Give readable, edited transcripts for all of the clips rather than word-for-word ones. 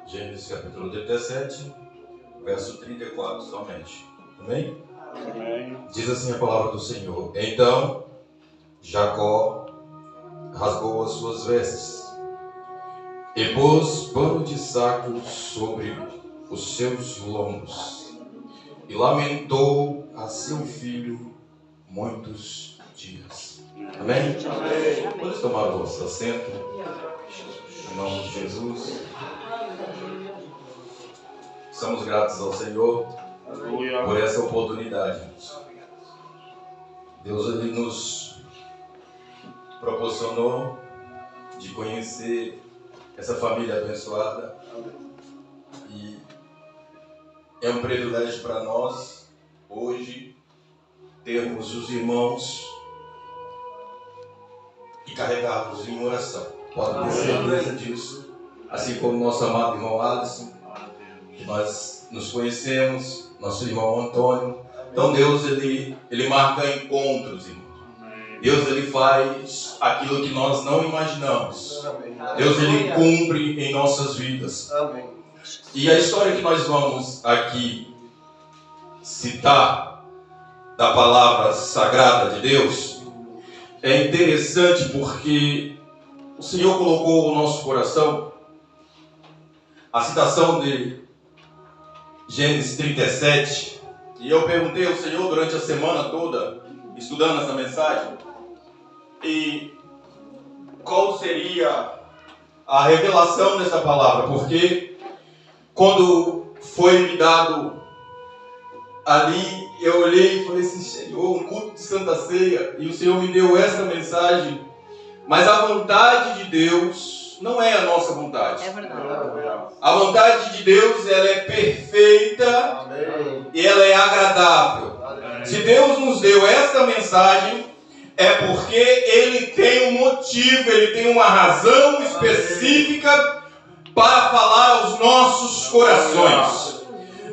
Gênesis capítulo 37, verso 34 somente. Amém? Amém. Diz assim a palavra do Senhor: Então Jacó rasgou as suas vestes e pôs pano de saco sobre os seus lombos e lamentou a seu filho muitos dias. Amém? Amém. Pode tomar o vosso assento, em nome de Jesus. Estamos gratos ao Senhor Aleluia. por essa oportunidade. Deus ele nos proporcionou de conhecer essa família abençoada e é um privilégio para nós hoje termos os irmãos e carregarmos em oração. Pode ter certeza disso, assim como nosso amado irmão Alisson, que nós nos conhecemos, nosso irmão Antônio. Então Deus ele marca encontros, irmãos. Deus ele faz aquilo que nós não imaginamos. Deus ele cumpre em nossas vidas. E a história que nós vamos aqui citar da palavra sagrada de Deus é interessante porque o Senhor colocou no nosso coração a citação de Gênesis 37. E eu perguntei ao Senhor durante a semana toda, estudando essa mensagem, e qual seria a revelação dessa palavra, porque quando foi me dado ali, eu olhei e falei assim: Senhor, um culto de Santa Ceia, e o Senhor me deu essa mensagem, mas a vontade de Deus não é a nossa vontade. É verdade. A vontade de Deus, ela é perfeita. Amém. E ela é agradável. Se Deus nos deu esta mensagem, é porque Ele tem um motivo, Ele tem uma razão específica para falar aos nossos corações.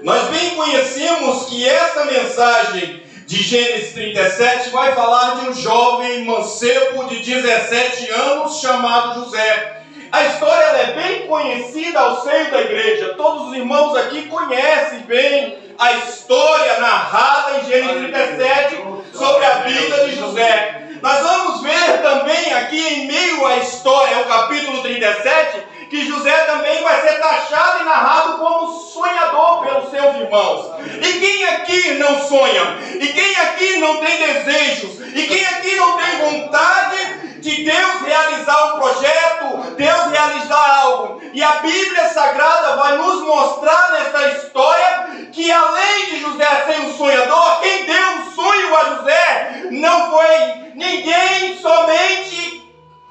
Nós bem conhecemos que essa mensagem de Gênesis 37 vai falar de um jovem mancebo de 17 anos chamado José. A história ela é bem conhecida ao seio da igreja. Todos os irmãos aqui conhecem bem a história narrada em Gênesis 37 sobre a vida de José. Nós vamos ver também aqui em meio à história, o capítulo 37, que José também vai ser taxado e narrado como sonhador pelos seus irmãos. E quem aqui não sonha? E quem aqui não tem desejos? E quem aqui não tem vontade de Deus realizar um projeto, Deus realizar algo? E a Bíblia Sagrada vai nos mostrar nessa história que além de José ser um sonhador, quem deu um sonho a José não foi ninguém, somente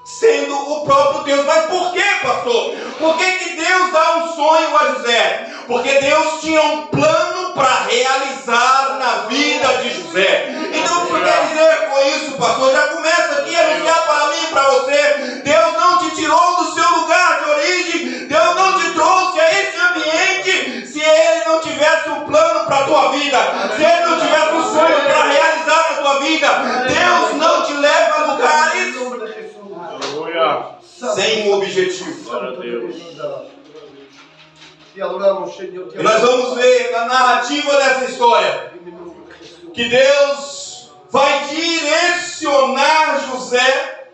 sendo o próprio Deus. Mas por que, pastor? Por que Deus dá um sonho a José? Porque Deus tinha um plano para realizar na vida de José. Então o que quer dizer com isso, pastor? Já começa aqui a anunciar para mim e para você: Deus não te tirou do seu lugar de origem, Deus não te trouxe a esse ambiente se Ele não tivesse um plano para a tua vida, se Ele não tivesse um sonho para realizar na tua vida. Deus não te leva a lugares sem um objetivo. Glória a Deus. E nós vamos ver na narrativa dessa história que Deus vai direcionar José,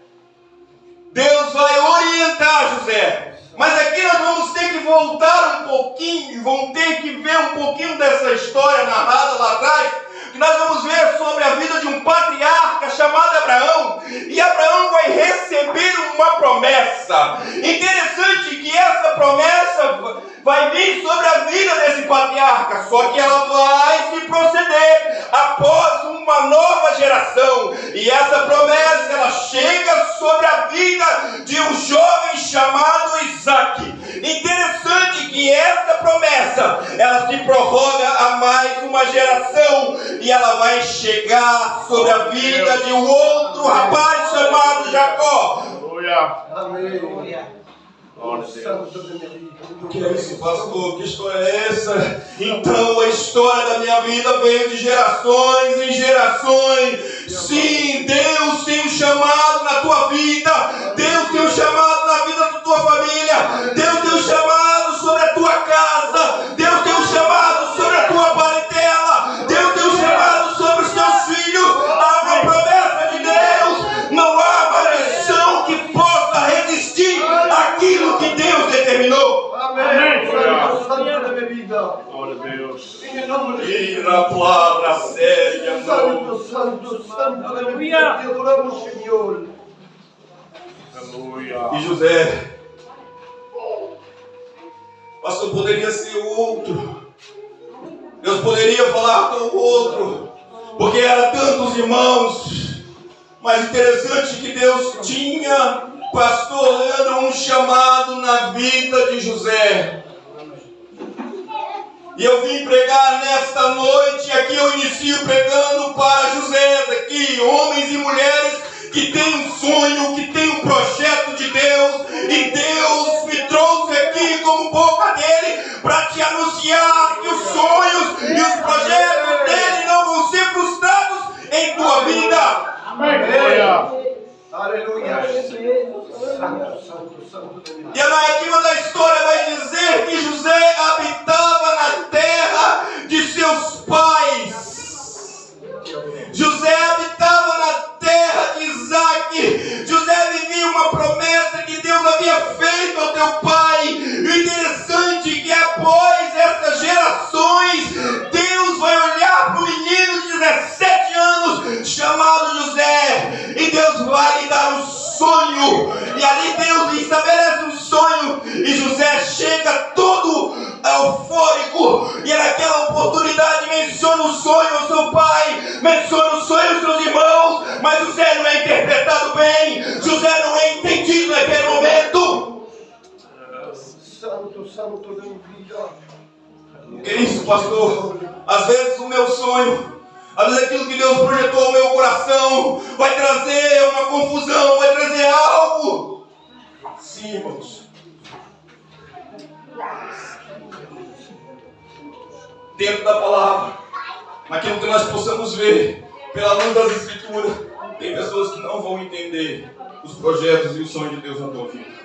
Deus vai orientar José. Mas aqui nós vamos ter que voltar um pouquinho, vamos ter que ver um pouquinho dessa história narrada lá atrás, que nós vamos ver sobre a vida de um patriarca chamado Abraão. E Abraão vai receber uma promessa. Interessante que essa promessa vai vir sobre a vida desse patriarca, só que ela vai se proceder após uma nova geração. E essa promessa, ela chega sobre a vida de um jovem chamado Isaac. Interessante que essa promessa, ela se prorroga a mais uma geração, e ela vai chegar sobre a vida de um outro rapaz chamado Jacó. Aleluia. Glória a Deus. O que é isso, pastor? Que história é essa? Então a história da minha vida veio de gerações em gerações. Sim, Deus tem um chamado na tua vida. Deus tem um chamado na vida da tua família. Deus tem um chamado sobre a tua Glória a Deus. E na palavra séria, Santo, santo, santo, aleluia. Te adoramos, Senhor. Aleluia. E José, pastor, poderia ser outro. Deus poderia falar com o outro, porque eram tantos irmãos. Mas interessante que Deus tinha, pastor Leandro, um chamado na vida de José. E eu vim pregar nesta noite, aqui eu inicio pregando para José, aqui, homens e mulheres que têm um sonho, que têm um projeto de Deus, e Deus me trouxe aqui como boca dele para te anunciar que os sonhos e os projetos dele não vão ser frustrados em tua vida. Aleluia. Aleluia. Santo, santo, santo. E a narrativa da história vai dizer que José habitava na terra de seus pais. José habitava na terra de Isaac. José vivia uma promessa que Deus havia feito ao teu pai. E o interessante é que após essas gerações, Deus vai olhar para o menino de 17 anos chamado José, e Deus vai lhe dar um sonho. E ali Deus lhe estabelece um sonho, e José chega todo eufórico, e naquela oportunidade menciona o sonho ao seu pai, menciona o sonho aos seus irmãos, mas José não é interpretado bem, José não é entendido naquele momento. Santo, santo, aleluia. O que é isso, pastor? Às vezes o meu sonho, às vezes aquilo que Deus projetou ao meu coração vai trazer uma confusão, vai trazer algo. Sim, irmãos. Dentro da palavra, naquilo que nós possamos ver, pela luz das Escrituras, tem pessoas que não vão entender os projetos e os sonhos de Deus na tua vida.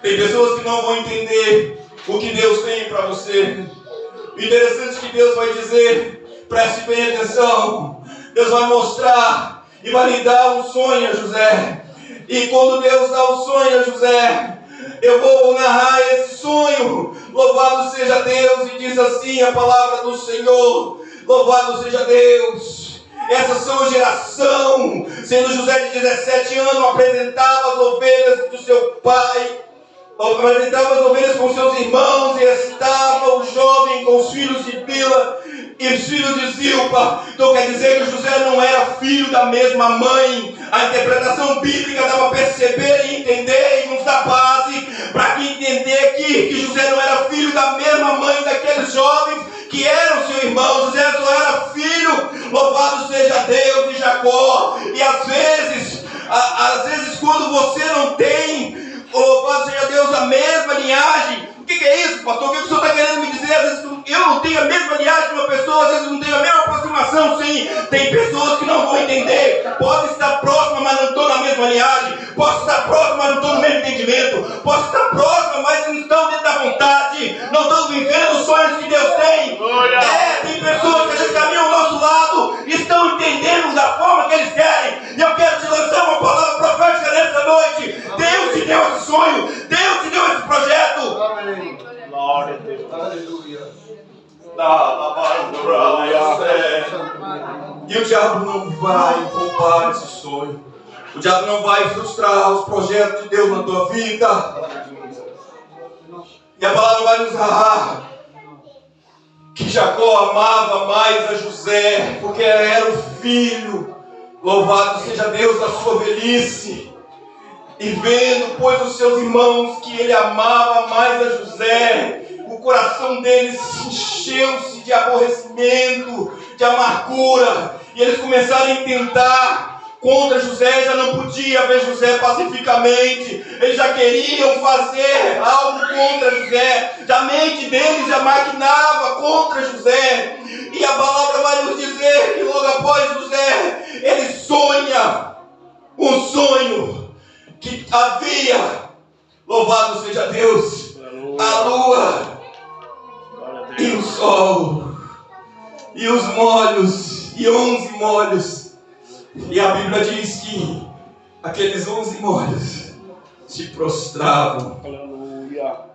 Tem pessoas que não vão entender o que Deus tem para você. O interessante é que Deus vai dizer, preste bem atenção, Deus vai mostrar e vai lhe dar um sonho a José. E quando Deus dá o sonho a José, eu vou narrar esse sonho. Louvado seja Deus. E diz assim a palavra do Senhor: louvado seja Deus. Essa sua geração, sendo José de 17 anos, apresentava as ovelhas do seu pai, apresentava as ovelhas com seus irmãos, e estava o jovem com os filhos de Bila e os filhos de Zilpa. Então quer dizer que José não era filho da mesma mãe. A interpretação bíblica dá para perceber e entender, e nos dá base para que entender aqui que José não era filho da mesma mãe daqueles jovens que eram seu irmão. José só era filho, louvado seja Deus, de Jacó. E às vezes quando você não tem, louvado seja Deus, a mesma linhagem. O que é isso, pastor? O que o senhor está querendo me dizer? Às vezes eu não tenho a mesma linhagem que uma pessoa, às vezes não tenho a mesma aproximação. Sim, tem pessoas que não vão entender. Pode estar próxima, mas não estou na mesma linhagem. Posso estar próxima, mas não estou no mesmo entendimento. Posso estar próxima, mas não estão dentro da vontade. Não estão vivendo os sonhos que Deus tem. Tem pessoas que às vezes caminham ao nosso lado e estão entendendo da forma que eles querem. E eu quero te lançar uma palavra profética nessa noite. Deus te deu esse sonho. Deus te deu esse projeto. Amém. Glória a Deus. Aleluia. E o diabo não vai roubar esse sonho. O diabo não vai frustrar os projetos de Deus na tua vida. E a palavra vai nos narrar que Jacó amava mais a José, porque era o filho, louvado seja Deus, da sua velhice. E vendo, pois, os seus irmãos que ele amava mais a José, o coração deles encheu-se de aborrecimento, de amargura, e eles começaram a intentar contra José. Já não podia ver José pacificamente, eles já queriam fazer algo contra José, a mente deles já maquinava contra José. E a palavra vai nos dizer que logo após José, ele sonha um sonho que havia, louvado seja Deus, a lua e o sol e os molhos, e 11 molhos. E a Bíblia diz que aqueles 11 molhos se prostravam. Aleluia.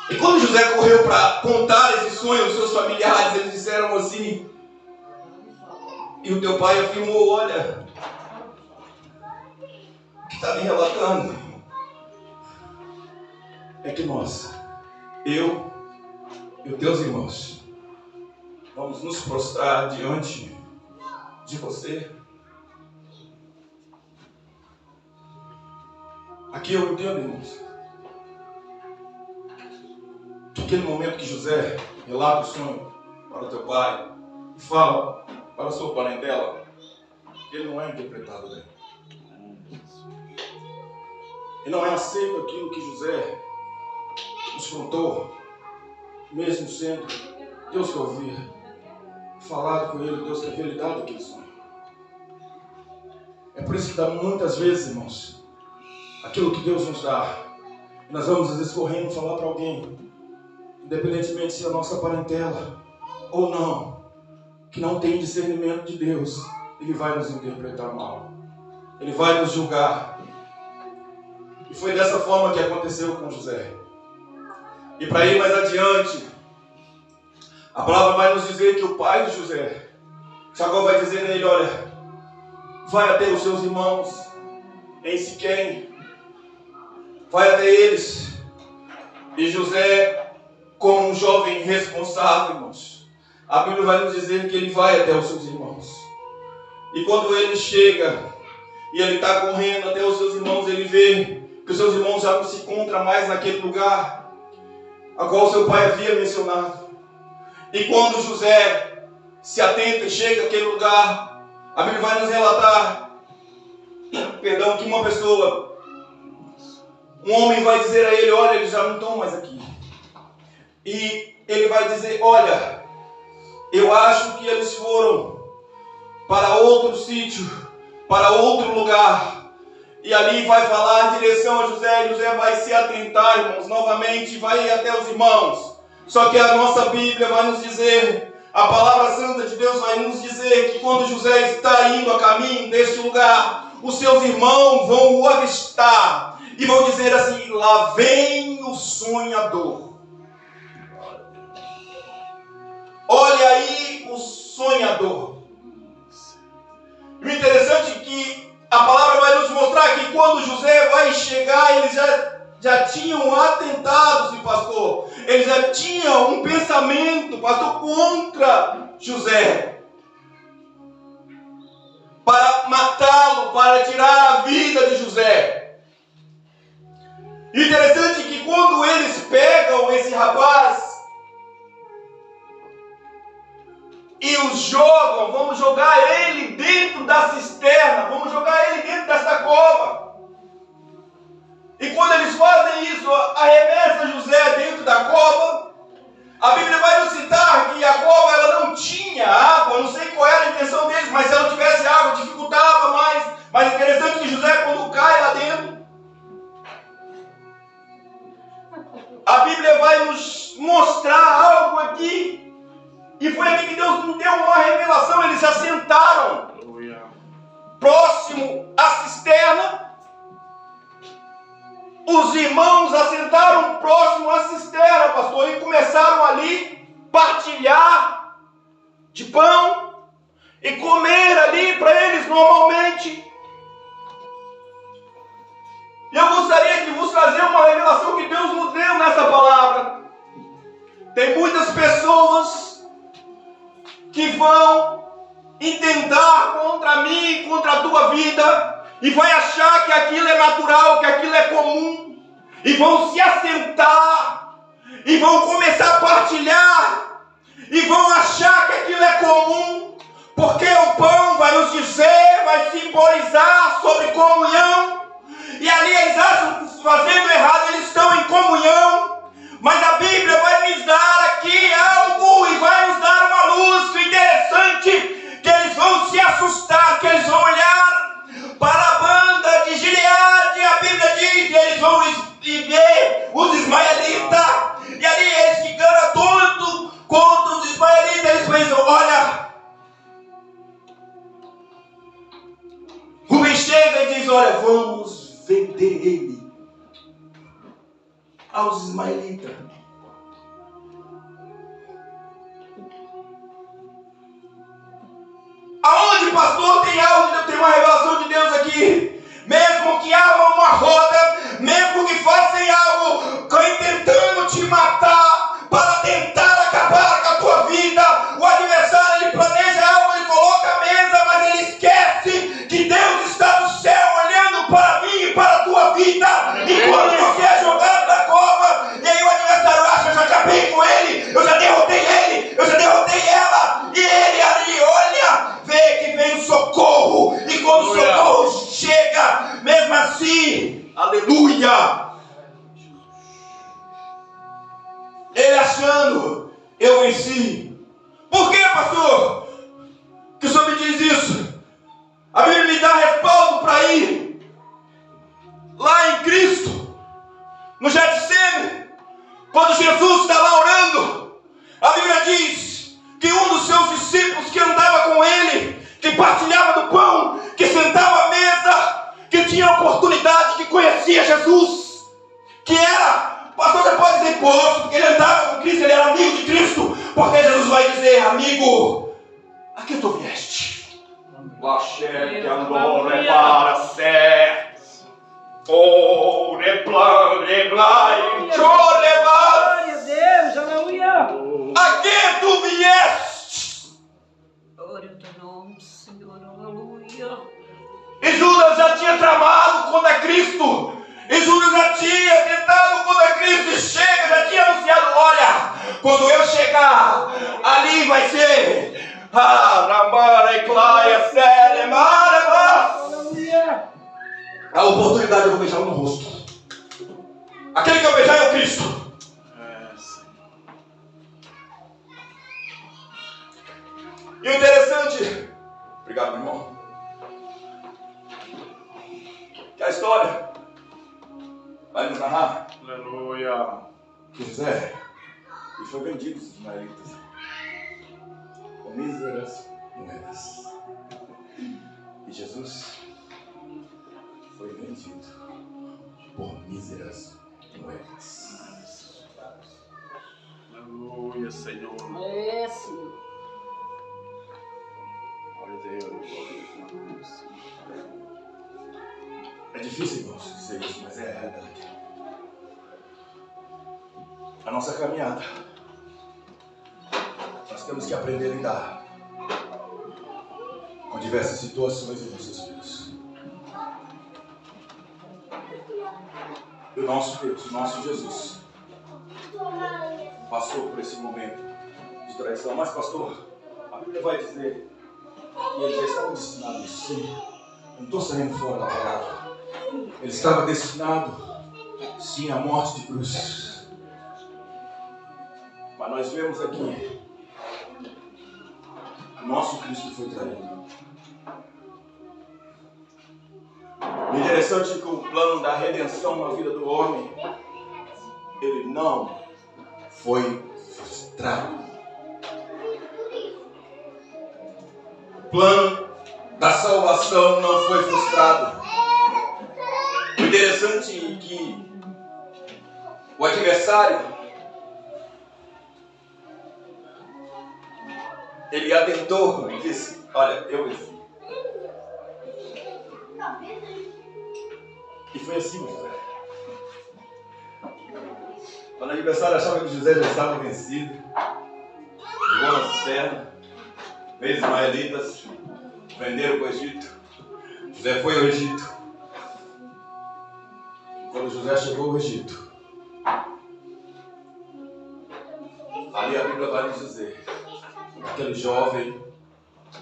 E quando José correu para contar esse sonho aos seus familiares, eles disseram assim, e o teu pai afirmou, olha, o que está me relatando é que nós, eu e os teus irmãos, vamos nos prostrar diante de você. Aqui eu entendo, irmãos, que aquele momento que José relata o sonho para o teu pai e fala para a sua parentela, ele não é interpretado bem. E não é aceito aquilo que José nos contou, mesmo sendo Deus que ouvia, falado com ele, Deus que havia lhe dado aquele sonho. É por isso que dá muitas vezes, irmãos, aquilo que Deus nos dá, e nós vamos às vezes correndo falar para alguém, independentemente se é a nossa parentela ou não, que não tem discernimento de Deus, ele vai nos interpretar mal, ele vai nos julgar. E foi dessa forma que aconteceu com José. E para ir mais adiante, a palavra vai nos dizer que o pai de José, Jacó, vai dizer a ele, olha, vai até os seus irmãos em Siquém, vai até eles. E José, como um jovem responsável, irmãos, a Bíblia vai nos dizer que ele vai até os seus irmãos. E quando ele chega e ele está correndo até os seus irmãos, ele vê que os seus irmãos já não se encontram mais naquele lugar a qual seu pai havia mencionado. E quando José se atenta e chega àquele lugar, a Bíblia vai nos relatar, que uma pessoa, um homem vai dizer a ele, olha, eles já não estão mais aqui. E ele vai dizer, olha, eu acho que eles foram para outro sítio, para outro lugar. E ali vai falar em direção a José, e José vai se atentar, irmãos, novamente, vai ir até os irmãos. Só que a nossa Bíblia vai nos dizer, a palavra santa de Deus vai nos dizer que quando José está indo a caminho deste lugar, os seus irmãos vão o avistar e vão dizer assim, lá vem o sonhador. Olha aí o sonhador. O interessante é que a palavra vai nos mostrar que quando José vai chegar, eles já tinham atentado, pastor. Eles já tinham um pensamento, pastor, contra José. Para matá-lo, para tirar a vida de José. Interessante que quando eles pegam esse rapaz e os jogam, vamos jogar ele dentro da cisterna, vamos jogar ele dentro dessa cova. E quando eles fazem isso, arremessa José dentro da cova. A Bíblia vai nos citar que a cova ela não tinha água, não sei qual era a intenção deles, mas se ela tivesse água dificultava mais. Mas interessante que José, quando cai lá dentro, a Bíblia vai nos mostrar algo aqui. E foi aqui que Deus nos deu uma revelação. Eles se assentaram próximo à cisterna. Os irmãos assentaram próximo à cisterna, pastor, e começaram ali partilhar de pão e comer ali para eles normalmente. E eu gostaria de vos trazer uma revelação que Deus nos deu nessa palavra. Tem muitas pessoas que vão intentar contra mim e contra a tua vida, e vai achar que aquilo é natural, que aquilo é comum, e vão se assentar, e vão começar a partilhar, e vão achar que aquilo é comum, porque o pão vai nos dizer, vai simbolizar sobre comunhão, e ali eles acham que fazendo errado eles estão em comunhão. Mas a Bíblia vai nos dar aqui algo e vai nos dar uma luz interessante, que eles vão se assustar, que eles vão olhar para a banda de Gileade, a Bíblia diz, eles vão ver os ismaelitas, e ali eles ficando atônitos contra os ismaelitas, eles pensam, olha, Rubem chega e diz, olha, vamos vender ele aos ismaelitas. que armam uma roda, mesmo que façam algo tentando te matar, para tentar acabar com a tua vida. O adversário, ele planeja algo, ele coloca a mesa, mas ele esquece que Deus está no céu olhando para mim e para a tua vida. E quando você é jogado na cova, e aí o adversário acha, eu já acabei com ele, eu já derrotei ele, eu já derrotei ela, e ele ali olha, vê que vem o socorro, e quando o socorro chega, mesmo assim, aleluia, ele achando, eu venci. Por que, pastor, que o senhor me diz isso? A Bíblia me dá respaldo para ir lá em Cristo, no Getsemane, quando Jesus está lá orando. A Bíblia diz que um dos seus discípulos que andava com ele, que partilhava do pão, que sentava à mesa, que tinha oportunidade, que conhecia Jesus, que era, pastor, você pode dizer, posso, porque ele andava com Cristo, ele era amigo de Cristo, porque Jesus vai dizer, amigo, a que tu vieste? Lasciate allora para sé. Oh, replane, blai, chorevas. Glória a Deus, aleluia. A que tu vieste? Glória ao teu nome, Senhor, aleluia. E Judas já tinha tramado contra Cristo. E Judas já tinha tentado contra Cristo. E chega, já tinha anunciado, olha, quando eu chegar, ali vai ser a oportunidade eu vou beijar no rosto. Aquele que eu beijar é o Cristo. E o interessante, obrigado, meu irmão, que a história vai nos narrar, Aleluia. que José e foi vendido os ismaelitas com míseras moedas. E Jesus foi vendido por míseras moedas. Aleluia, Senhor. É, Senhor. Glória a Deus. É difícil, irmãos, dizer isso, mas é a realidade. A nossa caminhada, nós temos que aprender a lidar com diversas situações em nossos vidas. E o nosso Deus, o nosso Jesus, passou por esse momento de traição. Mas, pastor, a Bíblia vai dizer que ele já estava destinado a isso. Sim, eu não estou saindo fora da palavra. Ele estava destinado, sim, à morte de cruz. Mas nós vemos aqui que o nosso Cristo foi traído. O interessante é que o plano da redenção na vida do homem, ele não foi frustrado. O plano da salvação não foi frustrado. O interessante é que o adversário, ele atentou e disse, olha, eu venci. E foi assim, José. Quando o adversário achava que José já estava vencido, jogou na cisterna, fez ismaelitas, venderam para o Egito. José foi ao Egito. Quando José chegou ao Egito, ali a Bíblia vai nos dizer que aquele jovem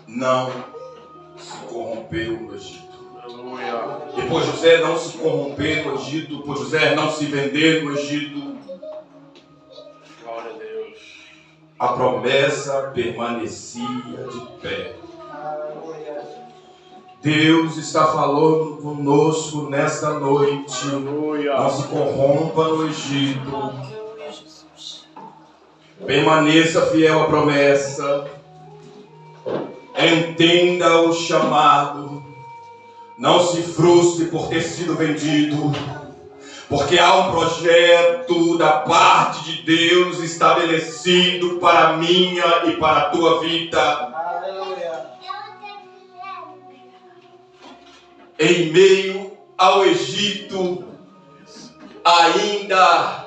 não se corrompeu no Egito. Aleluia. E por José não se corromper no Egito, por José não se vender no Egito, Glória a Deus. a promessa permanecia de pé. Deus está falando conosco nesta noite. Aleluia. Não se corrompa no Egito. Permaneça fiel à promessa. Entenda o chamado. Não se frustre por ter sido vendido. Porque há um projeto da parte de Deus estabelecido para a minha e para a tua vida. Em meio ao Egito, ainda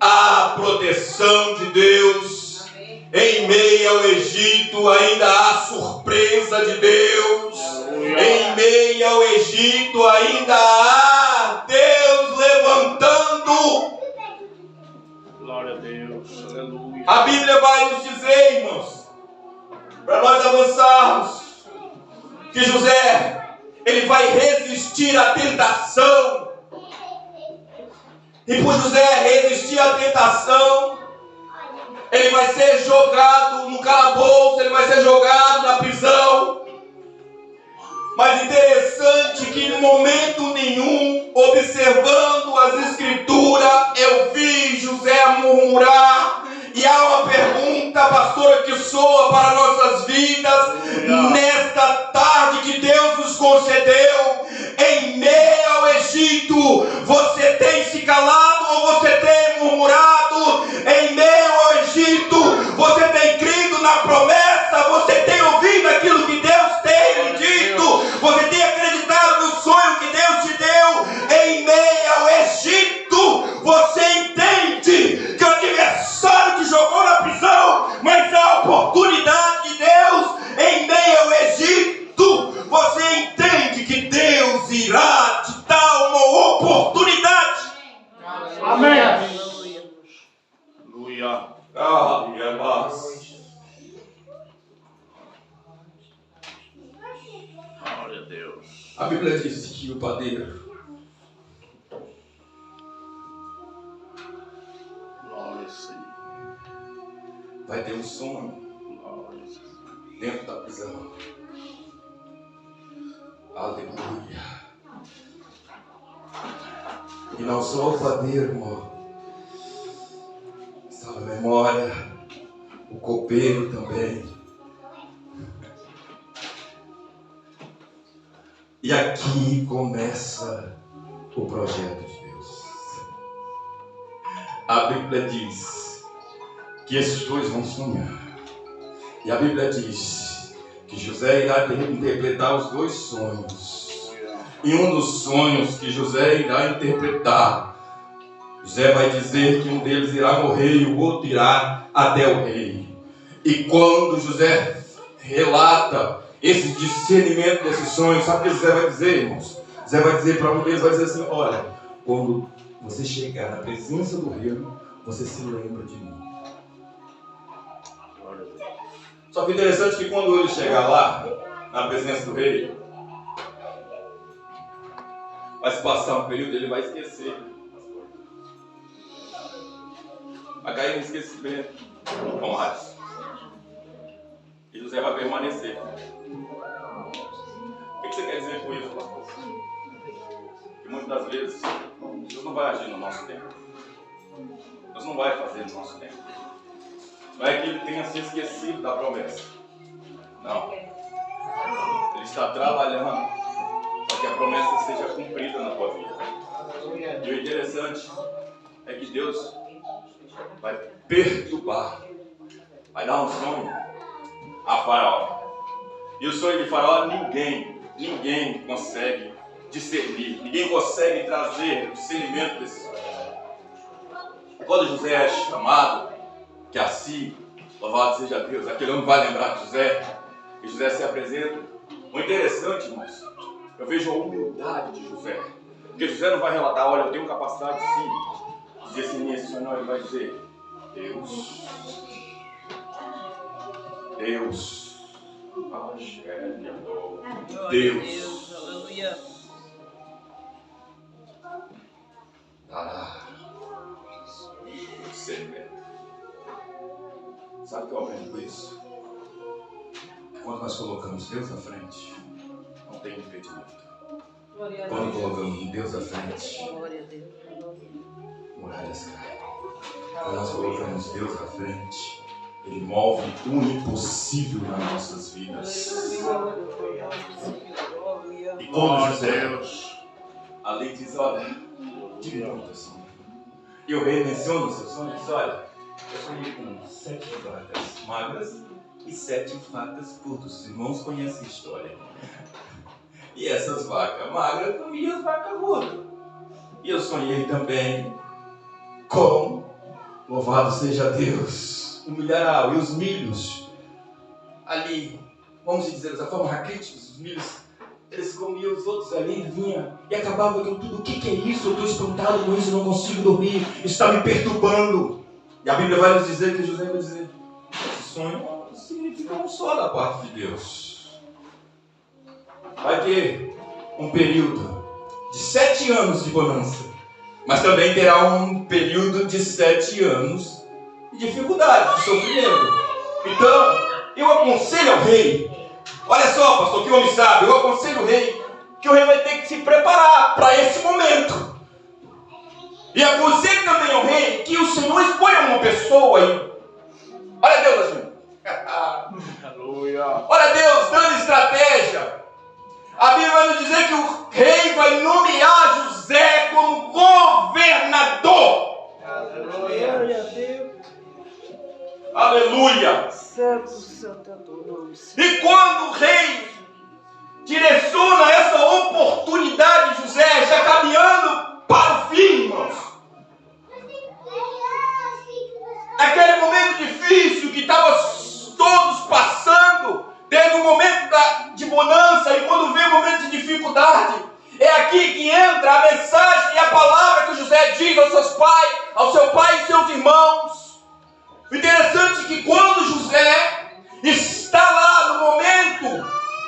há proteção de Deus. Em meio ao Egito ainda há surpresa de Deus. Em meio ao Egito ainda há Deus levantando. Glória a Deus. Aleluia. A Bíblia vai nos dizer, irmãos, para nós avançarmos, que José, ele vai resistir à tentação. E por José resistir à tentação, ele vai ser jogado no calabouço, ele vai ser jogado na prisão. Mas interessante que em momento nenhum, observando as escrituras, eu vi José murmurar. E há uma pergunta, pastora, que soa para nossas vidas nesta tarde que Deus nos concedeu. Em meio ao Egito, você tem se calado ou você tem murmurado? Em meio ao Egito, você tem crido na promessa? Você tem ouvido aquilo que Deus tem lhe dito? Você tem acreditado no sonho que Deus te deu? Em meio ao Egito, você entende que o adversário te jogou na prisão, mas a oportunidade de Deus em meio ao Egito, você entende que Deus irá te dar uma oportunidade. Amém. Aleluia. Glória a Deus. A Bíblia diz que o padeiro Glória a Senhor. vai ter um sonho Glória a Senhor. dentro da prisão. Aleluia. E não só o padeiro, irmão. Está na memória. O copeiro também. E aqui começa o projeto de Deus. A Bíblia diz que esses dois vão sonhar. E a Bíblia diz que José irá interpretar os dois sonhos. E um dos sonhos que José irá interpretar, José vai dizer que um deles irá morrer e o outro irá até o rei. E quando José relata esse discernimento desses sonhos, sabe o que José vai dizer, irmãos? José vai dizer para um deles, vai dizer assim: olha, quando você chegar na presença do rei, você se lembra de mim. Só que interessante que quando ele chegar lá, na presença do rei, vai se passar um período, ele vai esquecer. Vai cair no esquecimento, com mais. E José vai permanecer. O que você quer dizer com isso, pastor? Que muitas das vezes, Deus não vai agir no nosso tempo. Deus não vai fazer no nosso tempo. Não é que ele tenha se esquecido da promessa. Não. Ele está trabalhando para que a promessa seja cumprida na tua vida. E o interessante é que Deus vai perturbar, vai dar um sonho a Faraó. E o sonho de Faraó ninguém consegue discernir, ninguém consegue trazer o discernimento desse sonho. Quando José é chamado, que assim, louvado seja Deus, aquele homem vai lembrar de José, e José se apresenta. O interessante, irmãos, eu vejo a humildade de José, porque José não vai relatar: olha, eu tenho capacidade sim de discernir esse sonho. Não, ele vai dizer: Deus, Aleluia. dará discernimento. Sabe o que eu aprendo com isso? Quando nós colocamos Deus à frente, não tem impedimento. Quando colocamos Deus à frente, muralhas caem. Quando nós colocamos Deus à frente, Ele move o impossível nas nossas vidas. E quando José, a lei diz: olha, diga o teu sonho. E o rei menciona o seu sonho e diz: olha, eu sonhei com 7 vacas magras e 7 vacas gordas. Os irmãos conhecem a história. E essas vacas magras comiam as vacas gordas. E eu sonhei também com, louvado seja Deus, o milharal e os milhos ali, vamos dizer dessa forma, raquíticos, os milhos, eles comiam os outros ali, vinha e acabava com tudo. O que é isso? Eu estou espantado com isso, não consigo dormir, está me perturbando. E a Bíblia vai nos dizer, que José vai dizer, esse sonho significa um só da parte de Deus. Vai ter um período de 7 anos de bonança, mas também terá um período de 7 anos de dificuldade, de sofrimento. Então, eu aconselho ao rei, olha só, pastor, que homem sabe, eu aconselho o rei, que o rei vai ter que se preparar para esse momento. E aconselho também ao rei que o Senhor escolha uma pessoa aí. Olha Deus assim. Aleluia. Olha Deus dando estratégia. A Bíblia vai nos dizer que o rei vai nomear José como governador. Glória a Deus. Aleluia. Santo, santo é teu nome. E quando o rei direciona essa oportunidade de José, já caminhando para o fim, irmãos. Aquele momento difícil que estava todos passando, desde o momento de bonança, e quando vem o momento de dificuldade, é aqui que entra a mensagem e a palavra que José diz ao seu pai e seus irmãos. O interessante é que quando José está lá no momento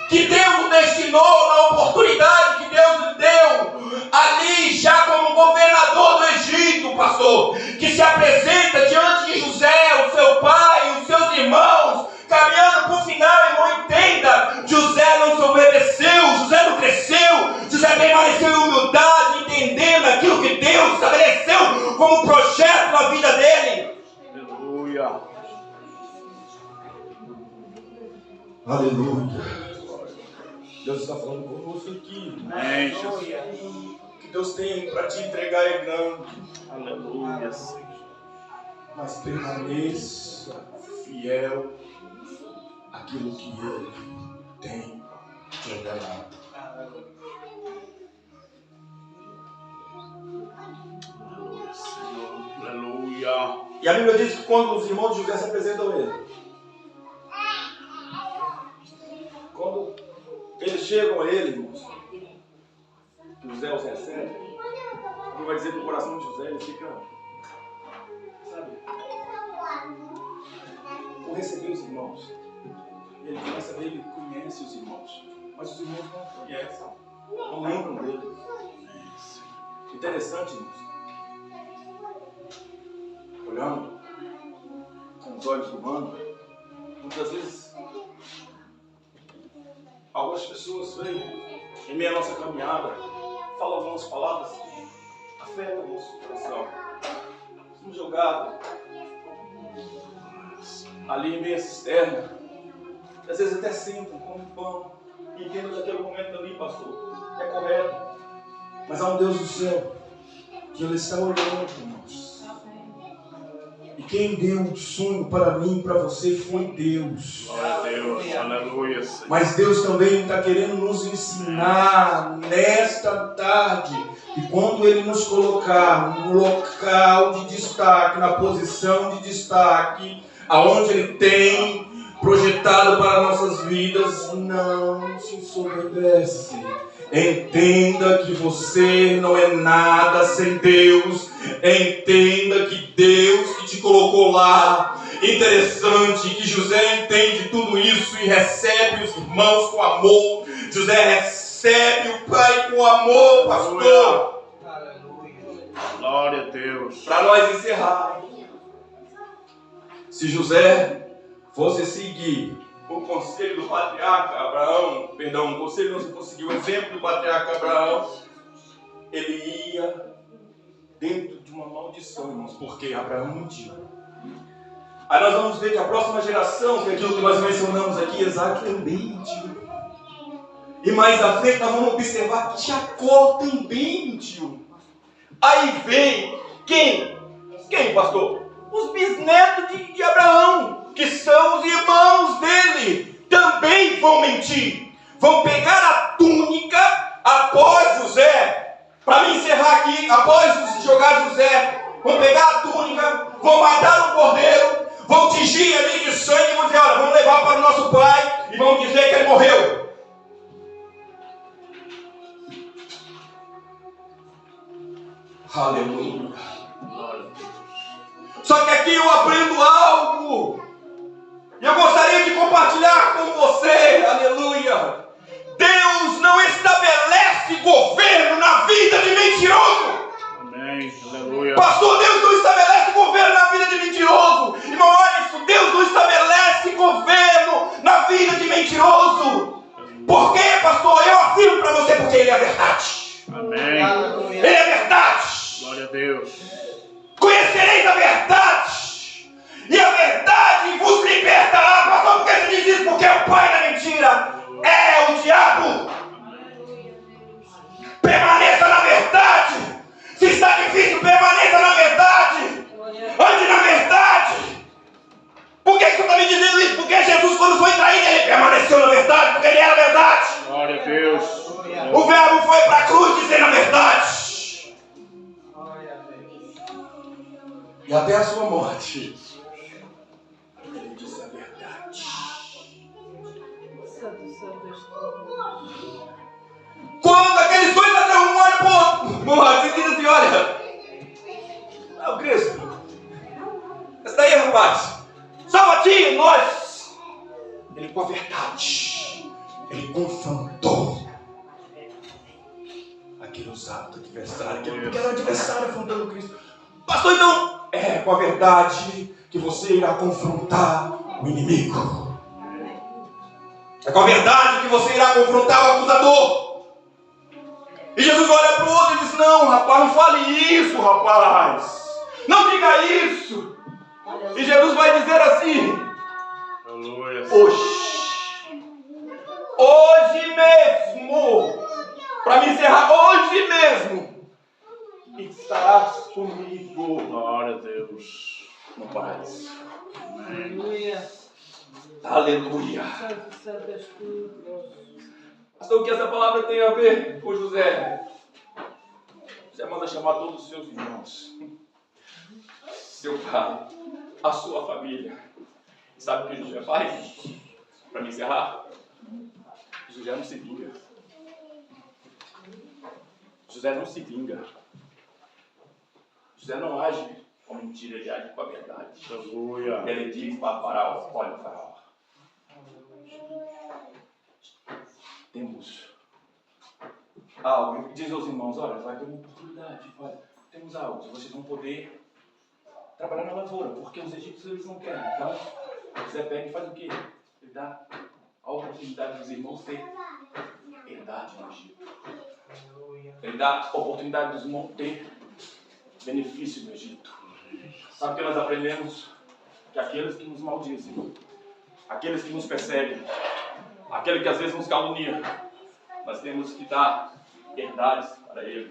que Deus o destinou, na oportunidade que Deus lhe deu, ali já como governador do Egito, pastor, que se apresenta diante de José, o seu pai e os seus irmãos, caminhando para o final, irmão, entenda, José não se obedeceu, José não cresceu, José permaneceu em humildade, entendendo aquilo que Deus estabeleceu como projeto na vida dele. Aleluia. Aleluia. Deus está falando conosco aqui. Amém, Jesus. O que Deus tem para te entregar é grande. Aleluia, Senhor. Mas permaneça fiel àquilo que Ele tem te ordenado. Senhor. Aleluia. E a Bíblia diz que quando os irmãos de José se apresentam a ele, quando eles chegam a ele, irmãos, que José os recebe, ele vai dizer que o coração de José ele fica, sabe, por receber os irmãos. E ele começa a ver, ele conhece os irmãos, mas os irmãos não conhecem, não lembram dele. Interessante, irmãos. Olhando com os olhos humanos, muitas vezes algumas pessoas vêm em meio à nossa caminhada, falam algumas palavras que afetam o nosso coração. Somos jogados ali em meio à cisterna, às vezes até sentam, comem pão, e entendam que aquele momento ali, pastor, é correto, mas há um Deus do céu que Ele está olhando, irmãos. E quem deu o sonho para mim e para você foi Deus. Glória a Deus. Aleluia, Senhor. Mas Deus também está querendo nos ensinar nesta tarde que quando Ele nos colocar no local de destaque, na posição de destaque, aonde Ele tem projetado para nossas vidas, não se ensoberbece. Entenda que você não é nada sem Deus. Entenda que Deus que te colocou lá. Interessante que José entende tudo isso e recebe os irmãos com amor. José recebe o pai com amor, pastor. Glória a Deus. Para nós encerrar, se José fosse seguir o conselho do patriarca Abraão, o conselho não se fosse seguir o exemplo do patriarca Abraão, ele ia dentro de uma maldição, irmãos, porque Abraão mentiu. Aí nós vamos ver que a próxima geração, que é aquilo que nós mencionamos aqui, Isaac também mentiu. E mais à frente nós vamos observar que Jacó também mentiu. Aí vem quem? Quem, pastor? Os bisnetos de Abraão, que são os irmãos dele, também vão mentir. vão pegar a túnica após José, para me encerrar aqui, após jogar José, vão pegar a túnica, vão matar o cordeiro, vão tingir ali de sangue e vão dizer, olha, vamos levar para o nosso pai e vão dizer que ele morreu. Aleluia. Só que aqui eu aprendo algo. E eu gostaria de compartilhar com você. Aleluia. Deus não estabelece governo na vida de mentiroso. Amém. Aleluia. Pastor, Deus não estabelece governo na vida de mentiroso. Irmão, olha isso. Deus não estabelece governo na vida de mentiroso. Por quê, pastor? Eu afirmo para você porque ele é a verdade. Amém. Ele é a verdade. Glória a Deus. Conhecereis a verdade, e a verdade vos libertará. Pastor, por que você diz isso? Porque o pai da mentira é o diabo. Permaneça na verdade. Se está difícil, permaneça na verdade. Ande na verdade. Por que você está me dizendo isso? Porque Jesus, quando foi traído, ele permaneceu na verdade, porque ele era a verdade. Glória a Deus. O verbo foi para a cruz dizendo a verdade. E até a sua morte, ele disse a verdade. Quando aqueles dois ladrões olham para o outro, você diz assim, olha, o Cristo, esse daí, rapaz, salva ti, nós. Ele com a verdade, ele confrontou aquele usado do adversário, porque era o adversário afrontando Cristo. Pastor, então, é com a verdade que você irá confrontar o inimigo. É com a verdade que você irá confrontar o acusador. E Jesus olha para o outro e diz, não, rapaz, não fale isso, rapaz. Não diga isso. E Jesus vai dizer assim, Aleluia. hoje mesmo, para me encerrar, hoje mesmo, estarás comigo. Glória a Deus. No paraíso. Aleluia. Aleluia. Santo, santo és tu. Pastor, o que essa palavra tem a ver com José? José manda chamar todos os seus irmãos, seu pai, a sua família. Sabe o que José faz? Para me encerrar, José não se vinga. José não se vinga. José não age com mentira, ele age com a verdade. Aleluia. Ele diz para Faraó, olha, Faraó, temos algo. Diz aos irmãos, olha, vai ter uma oportunidade, olha, temos algo, vocês vão poder trabalhar na lavoura, porque os egípcios eles não querem. Então, José pega e faz o quê? Ele dá a oportunidade dos irmãos ter herdade no Egito. Ele dá a oportunidade dos irmãos ter benefício no Egito. Sabe o que nós aprendemos? Que aqueles que nos maldizem, aqueles que nos perseguem, aquele que às vezes nos calunia, nós temos que dar herdades para ele.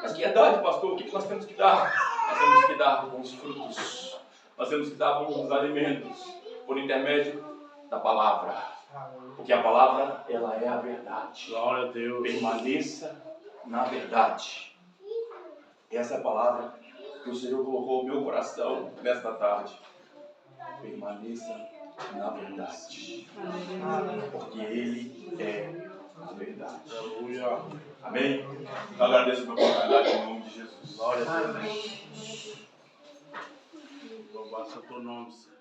Mas que herdade, pastor? O que nós temos que dar? Nós temos que dar bons frutos. Nós temos que dar bons alimentos por intermédio da palavra. Porque a palavra, ela é a verdade. Glória a Deus. Permaneça na verdade. Essa é a palavra que o Senhor colocou no meu coração nesta tarde. Permaneça na verdade. Porque Ele é a verdade. Aleluia. Amém? Eu agradeço pela oportunidade em nome de Jesus. Glória a Deus. Louvado seja o teu nome, Senhor.